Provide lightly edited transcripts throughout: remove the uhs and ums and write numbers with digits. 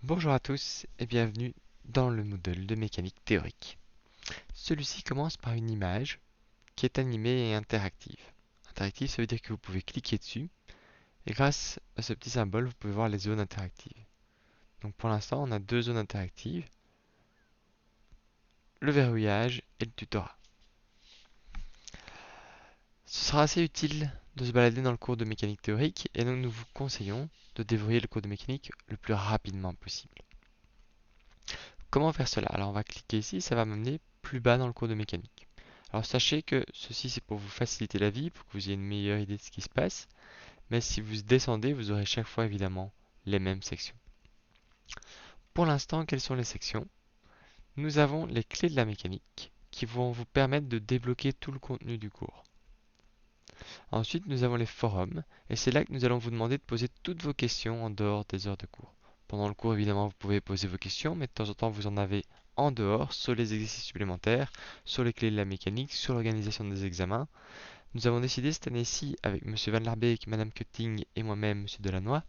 Bonjour à tous et bienvenue dans le Moodle de mécanique théorique. Celui-ci commence par une image qui est animée et interactive. Interactive, ça veut dire que vous pouvez cliquer dessus et grâce à ce petit symbole, vous pouvez voir les zones interactives. Donc pour l'instant, on a deux zones interactives, le verrouillage et le tutorat. Ce sera assez utile de se balader dans le cours de mécanique théorique et donc nous vous conseillons de déverrouiller le cours de mécanique le plus rapidement possible. Comment faire cela? Alors on va cliquer ici, ça va m'amener plus bas dans le cours de mécanique. Alors sachez que ceci c'est pour vous faciliter la vie, pour que vous ayez une meilleure idée de ce qui se passe. Mais si vous descendez, vous aurez chaque fois évidemment les mêmes sections. Pour l'instant, quelles sont les sections? Nous avons les clés de la mécanique qui vont vous permettre de débloquer tout le contenu du cours. Ensuite, nous avons les forums et c'est là que nous allons vous demander de poser toutes vos questions en dehors des heures de cours. Pendant le cours, évidemment, vous pouvez poser vos questions, mais de temps en temps, vous en avez en dehors sur les exercices supplémentaires, sur les clés de la mécanique, sur l'organisation des examens. Nous avons décidé cette année-ci, avec M. Van Larbeek, Mme Cutting et moi-même, M. Delannoy,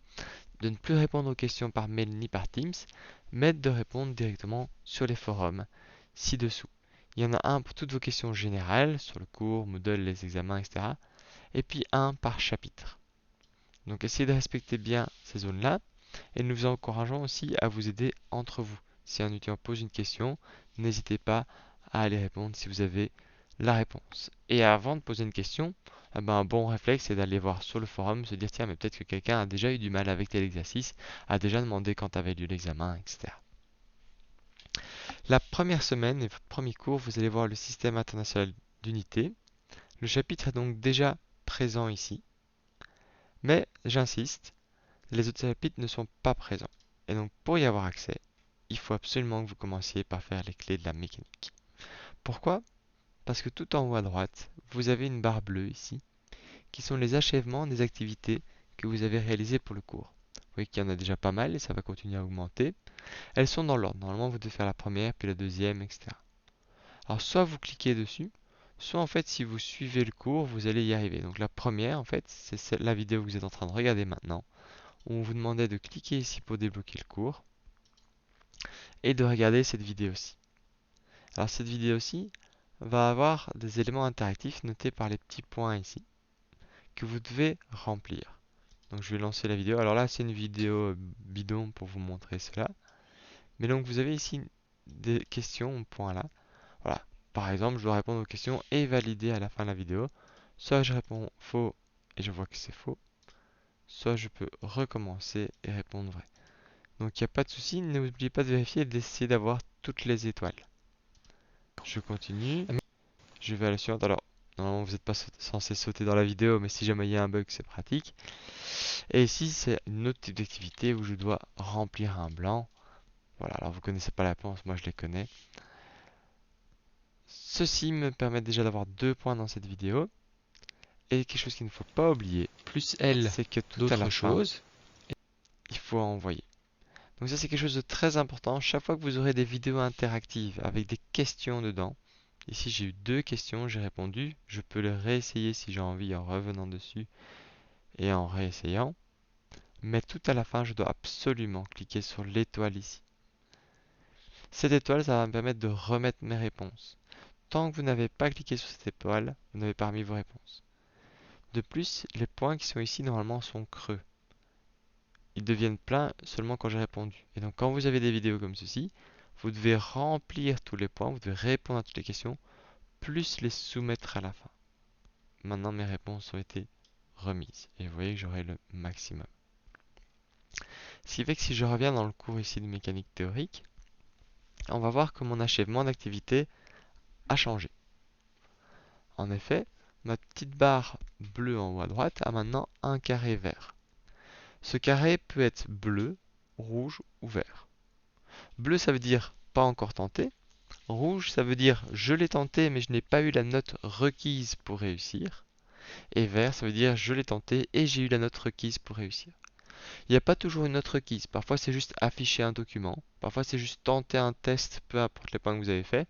de ne plus répondre aux questions par mail ni par Teams, mais de répondre directement sur les forums, ci-dessous. Il y en a un pour toutes vos questions générales, sur le cours, Moodle, les examens, etc. Et puis un par chapitre. Donc essayez de respecter bien ces zones-là, et nous vous encourageons aussi à vous aider entre vous. Si un étudiant pose une question, n'hésitez pas à aller répondre si vous avez la réponse. Et avant de poser une question, un bon réflexe c'est d'aller voir sur le forum, se dire tiens mais peut-être que quelqu'un a déjà eu du mal avec tel exercice, a déjà demandé quand avait lieu l'examen, etc. La première semaine et votre premier cours, vous allez voir le système international d'unité. Le chapitre est donc déjà présent ici, mais j'insiste, les autres chapitres ne sont pas présents. Et donc pour y avoir accès, il faut absolument que vous commenciez par faire les clés de la mécanique. Pourquoi? Parce que tout en haut à droite, vous avez une barre bleue ici, qui sont les achèvements des activités que vous avez réalisées pour le cours. Vous voyez qu'il y en a déjà pas mal et ça va continuer à augmenter. Elles sont dans l'ordre. Normalement, vous devez faire la première, puis la deuxième, etc. Alors, soit vous cliquez dessus, soit en fait, si vous suivez le cours, vous allez y arriver. Donc, la première, en fait, c'est la vidéo que vous êtes en train de regarder maintenant, où on vous demandait de cliquer ici pour débloquer le cours et de regarder cette vidéo-ci. Alors, cette vidéo-ci va avoir des éléments interactifs notés par les petits points ici, que vous devez remplir. Donc je vais lancer la vidéo. Alors là, c'est une vidéo bidon pour vous montrer cela. Mais donc vous avez ici des questions au point là. Voilà. Par exemple, je dois répondre aux questions et valider à la fin de la vidéo. Soit je réponds faux et je vois que c'est faux. Soit je peux recommencer et répondre vrai. Donc il n'y a pas de souci. N'oubliez pas de vérifier et d'essayer d'avoir toutes les étoiles. Je continue. Je vais à la suivante. Alors, normalement, vous n'êtes pas censé sauter dans la vidéo, mais si jamais il y a un bug, c'est pratique. Et ici, c'est une autre type d'activité où je dois remplir un blanc. Voilà, alors vous connaissez pas la réponse, moi je les connais. Ceci me permet déjà d'avoir 2 points dans cette vidéo. Et quelque chose qu'il ne faut pas oublier, plus L c'est que tout à la d'autres fin, choses. il faut envoyer. Donc ça c'est quelque chose de très important. Chaque fois que vous aurez des vidéos interactives avec des questions dedans, ici j'ai eu 2 questions, j'ai répondu. Je peux les réessayer si j'ai envie en revenant dessus et en réessayant. Mais tout à la fin, je dois absolument cliquer sur l'étoile ici. Cette étoile, ça va me permettre de remettre mes réponses. Tant que vous n'avez pas cliqué sur cette étoile, vous n'avez pas remis vos réponses. De plus, les points qui sont ici normalement sont creux. Ils deviennent pleins seulement quand j'ai répondu. Et donc quand vous avez des vidéos comme ceci, vous devez remplir tous les points, vous devez répondre à toutes les questions, plus les soumettre à la fin. Maintenant mes réponses ont été remises. Et vous voyez que j'aurai le maximum. Ce qui fait que si je reviens dans le cours ici de mécanique théorique, on va voir que mon achèvement d'activité a changé. En effet, ma petite barre bleue en haut à droite a maintenant un carré vert. Ce carré peut être bleu, rouge ou vert. Bleu, ça veut dire pas encore tenté. Rouge, ça veut dire je l'ai tenté mais je n'ai pas eu la note requise pour réussir. Et vert, ça veut dire je l'ai tenté et j'ai eu la note requise pour réussir. Il n'y a pas toujours une note requise. Parfois, c'est juste afficher un document. Parfois, c'est juste tenter un test, peu importe les points que vous avez fait.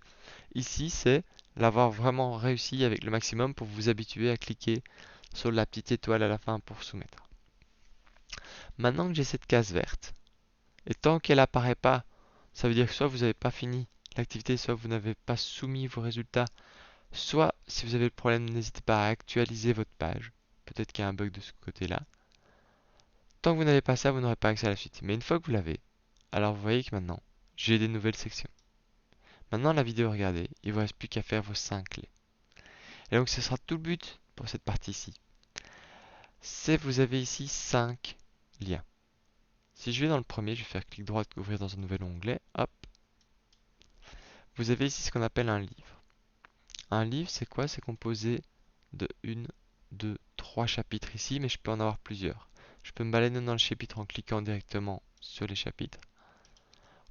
Ici, c'est l'avoir vraiment réussi avec le maximum pour vous habituer à cliquer sur la petite étoile à la fin pour soumettre. Maintenant que j'ai cette case verte, Et tant qu'elle apparaît pas, ça veut dire que soit vous n'avez pas fini l'activité, soit vous n'avez pas soumis vos résultats, soit si vous avez le problème, n'hésitez pas à actualiser votre page. Peut-être qu'il y a un bug de ce côté-là. Tant que vous n'avez pas ça, vous n'aurez pas accès à la suite. Mais une fois que vous l'avez, alors vous voyez que maintenant, j'ai des nouvelles sections. Maintenant la vidéo regardez, il ne vous reste plus qu'à faire vos 5 clés. Et donc ce sera tout le but pour cette partie-ci. C'est vous avez ici 5 liens. Si je vais dans le premier, je vais faire clic droit ouvrir dans un nouvel onglet. Hop. Vous avez ici ce qu'on appelle un livre. Un livre, c'est quoi? C'est composé de 1, 2, 3 chapitres ici, mais je peux en avoir plusieurs. Je peux me balader dans le chapitre en cliquant directement sur les chapitres,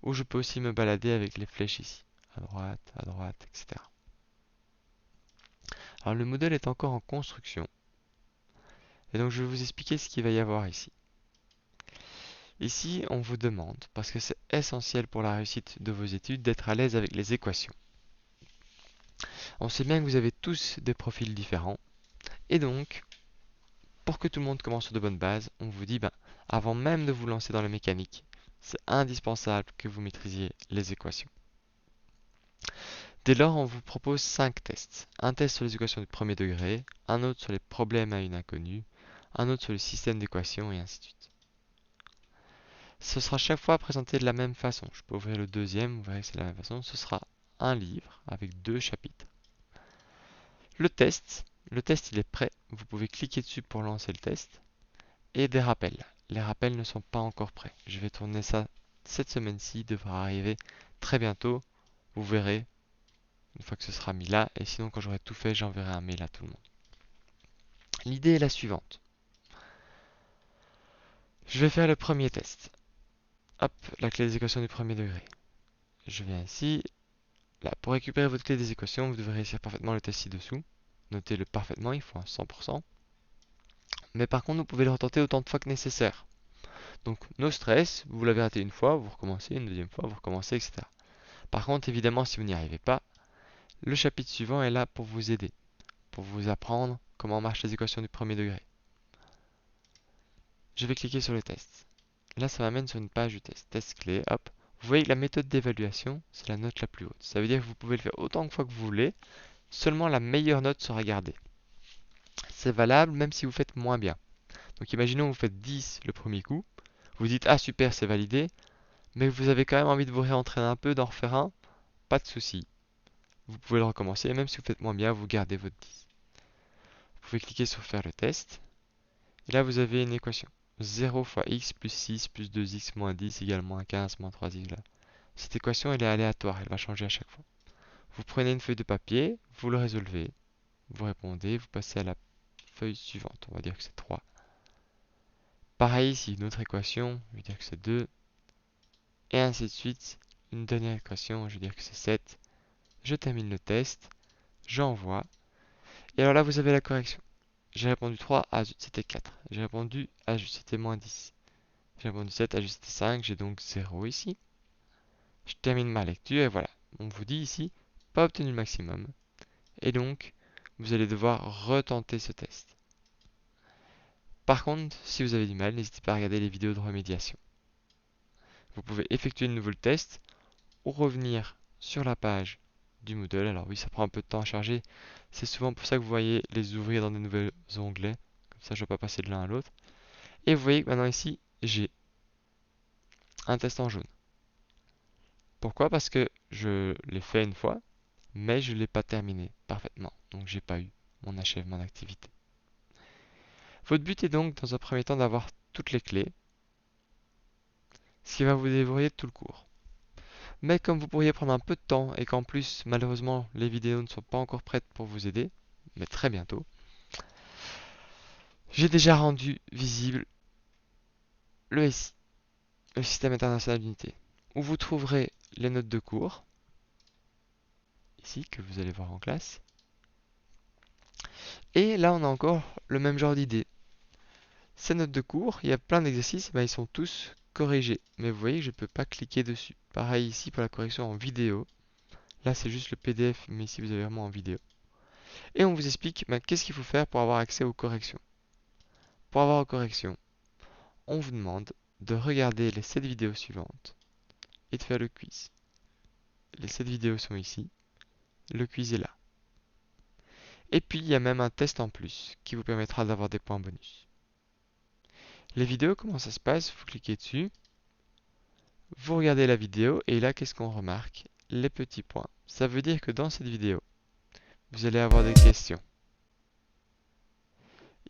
ou je peux aussi me balader avec les flèches ici, à droite, etc. Alors le modèle est encore en construction, et donc je vais vous expliquer ce qu'il va y avoir ici. Ici, on vous demande, parce que c'est essentiel pour la réussite de vos études, d'être à l'aise avec les équations. On sait bien que vous avez tous des profils différents, et donc, pour que tout le monde commence sur de bonnes bases, on vous dit, avant même de vous lancer dans la mécanique, c'est indispensable que vous maîtrisiez les équations. Dès lors, on vous propose 5 tests. Un test sur les équations du premier degré, un autre sur les problèmes à une inconnue, un autre sur le système d'équations, et ainsi de suite. Ce sera chaque fois présenté de la même façon. Je peux ouvrir le deuxième, vous verrez que c'est de la même façon. Ce sera un livre avec 2 chapitres. Le test il est prêt. Vous pouvez cliquer dessus pour lancer le test. Et des rappels. Les rappels ne sont pas encore prêts. Je vais tourner ça cette semaine-ci, devra arriver très bientôt. Vous verrez une fois que ce sera mis là. Et sinon, quand j'aurai tout fait, j'enverrai un mail à tout le monde. L'idée est la suivante. Je vais faire le premier test. Hop, la clé des équations du premier degré. Je viens ici. Là, pour récupérer votre clé des équations, vous devrez réussir parfaitement le test ci-dessous. Notez-le parfaitement, il faut un 100%. Mais par contre, vous pouvez le retenter autant de fois que nécessaire. Donc, no stress, vous l'avez raté une fois, vous recommencez, une deuxième fois, vous recommencez, etc. Par contre, évidemment, si vous n'y arrivez pas, le chapitre suivant est là pour vous aider, pour vous apprendre comment marchent les équations du premier degré. Je vais cliquer sur le test. Là, ça m'amène sur une page du test. Test clé, hop. Vous voyez que la méthode d'évaluation, c'est la note la plus haute. Ça veut dire que vous pouvez le faire autant de fois que vous voulez, seulement la meilleure note sera gardée. C'est valable même si vous faites moins bien. Donc imaginons que vous faites 10 le premier coup, vous dites ah super c'est validé, mais vous avez quand même envie de vous réentraîner un peu, d'en refaire un, pas de souci. Vous pouvez le recommencer, et même si vous faites moins bien, vous gardez votre 10. Vous pouvez cliquer sur faire le test, et là vous avez une équation. 0 fois x plus 6 plus 2x moins 10 égale moins 15 moins 3x. Là. Cette équation elle est aléatoire, elle va changer à chaque fois. Vous prenez une feuille de papier, vous le résolvez, vous répondez, vous passez à la feuille suivante, on va dire que c'est 3. Pareil ici, une autre équation, je vais dire que c'est 2. Et ainsi de suite, une dernière équation, je vais dire que c'est 7. Je termine le test, j'envoie. Et alors là, vous avez la correction. J'ai répondu 3, ah zut, c'était 4. J'ai répondu, ah zut, c'était moins 10. J'ai répondu 7, ah zut, c'était 5. J'ai donc 0 ici. Je termine ma lecture et voilà. On vous dit ici, pas obtenu le maximum. Et donc, vous allez devoir retenter ce test. Par contre, si vous avez du mal, n'hésitez pas à regarder les vidéos de remédiation. Vous pouvez effectuer de nouveau le test ou revenir sur la page du Moodle. Alors oui, ça prend un peu de temps à charger. C'est souvent pour ça que vous voyez les ouvrir dans de nouveaux onglets. Comme ça, je ne vais pas passer de l'un à l'autre. Et vous voyez que maintenant ici, j'ai un test en jaune. Pourquoi? Parce que je l'ai fait une fois, mais je ne l'ai pas terminé parfaitement. Donc, j'ai pas eu mon achèvement d'activité. Votre but est donc, dans un premier temps, d'avoir toutes les clés, ce qui va vous déverrouiller tout le cours. Mais comme vous pourriez prendre un peu de temps et qu'en plus, malheureusement, les vidéos ne sont pas encore prêtes pour vous aider, mais très bientôt, j'ai déjà rendu visible le SI, le Système International d'Unité, où vous trouverez les notes de cours, ici, que vous allez voir en classe. Et là, on a encore le même genre d'idée. Ces notes de cours, il y a plein d'exercices, ils sont tous corrigés. Mais vous voyez que je ne peux pas cliquer dessus. Pareil ici pour la correction en vidéo. Là, c'est juste le PDF, mais ici, vous avez vraiment en vidéo. Et on vous explique qu'est-ce qu'il faut faire pour avoir accès aux corrections. Pour avoir aux corrections, on vous demande de regarder les 7 vidéos suivantes et de faire le quiz. Les 7 vidéos sont ici, le quiz est là. Et puis il y a même un test en plus qui vous permettra d'avoir des points bonus. Les vidéos, comment ça se passe? Vous cliquez dessus, vous regardez la vidéo et là qu'est-ce qu'on remarque? Les petits points. Ça veut dire que dans cette vidéo, vous allez avoir des questions.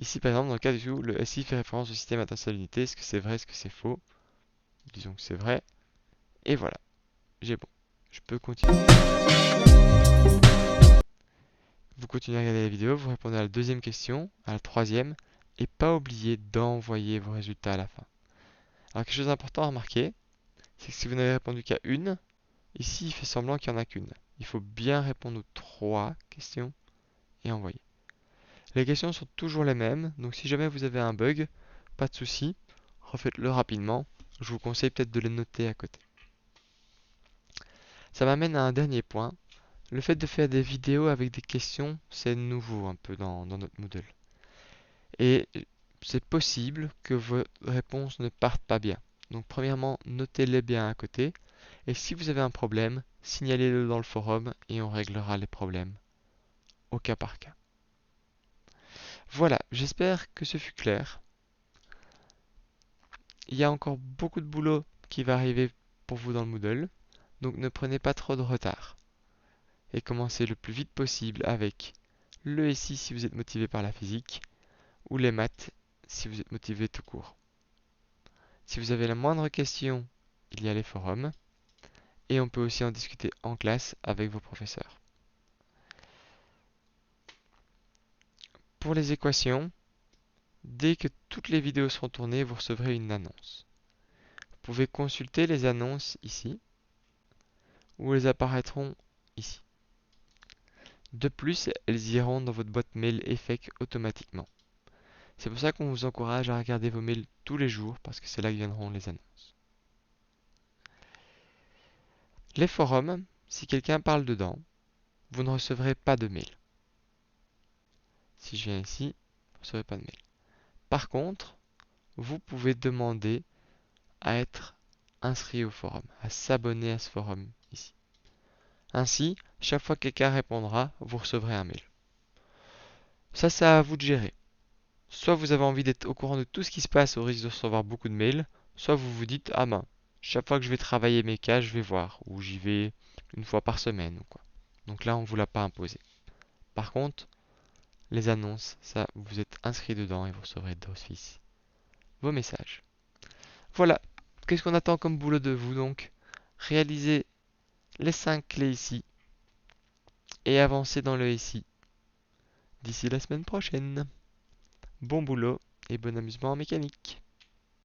Ici par exemple dans le cas du tout, le SI fait référence au système à unité. Est-ce que c'est vrai? Est-ce que c'est faux? Disons que c'est vrai. Et voilà, j'ai bon. Je peux continuer. Vous continuez à regarder la vidéo, vous répondez à la deuxième question, à la troisième, et pas oublier d'envoyer vos résultats à la fin. Alors quelque chose d'important à remarquer, c'est que si vous n'avez répondu qu'à une, ici il fait semblant qu'il n'y en a qu'une. Il faut bien répondre aux 3 questions et envoyer. Les questions sont toujours les mêmes, donc si jamais vous avez un bug, pas de souci, refaites-le rapidement. Je vous conseille peut-être de les noter à côté. Ça m'amène à un dernier point. Le fait de faire des vidéos avec des questions, c'est nouveau un peu dans notre Moodle. Et c'est possible que vos réponses ne partent pas bien. Donc premièrement, notez-les bien à côté. Et si vous avez un problème, signalez-le dans le forum et on réglera les problèmes au cas par cas. Voilà, j'espère que ce fut clair. Il y a encore beaucoup de boulot qui va arriver pour vous dans le Moodle, donc ne prenez pas trop de retard. Et commencez le plus vite possible avec le SI si vous êtes motivé par la physique, ou les maths si vous êtes motivé tout court. Si vous avez la moindre question, il y a les forums, et on peut aussi en discuter en classe avec vos professeurs. Pour les équations, dès que toutes les vidéos seront tournées, vous recevrez une annonce. Vous pouvez consulter les annonces ici, ou elles apparaîtront ici. De plus, elles iront dans votre boîte mail EFEC automatiquement. C'est pour ça qu'on vous encourage à regarder vos mails tous les jours, parce que c'est là que viendront les annonces. Les forums, si quelqu'un parle dedans, vous ne recevrez pas de mail. Si je viens ici, vous ne recevrez pas de mail. Par contre, vous pouvez demander à être inscrit au forum, à s'abonner à ce forum ici. Ainsi, chaque fois que quelqu'un répondra, vous recevrez un mail. Ça, c'est à vous de gérer. Soit vous avez envie d'être au courant de tout ce qui se passe au risque de recevoir beaucoup de mails, soit vous vous dites, ah ben, chaque fois que je vais travailler mes cas, je vais voir, ou j'y vais une fois par semaine ou quoi. Donc là, on ne vous l'a pas imposé. Par contre, les annonces, ça, vous êtes inscrit dedans et vous recevrez d'office vos messages. Voilà. Qu'est-ce qu'on attend comme boulot de vous donc? Réalisez les 5 clés ici et avancez dans le SI d'ici la semaine prochaine. Bon boulot et bon amusement en mécanique.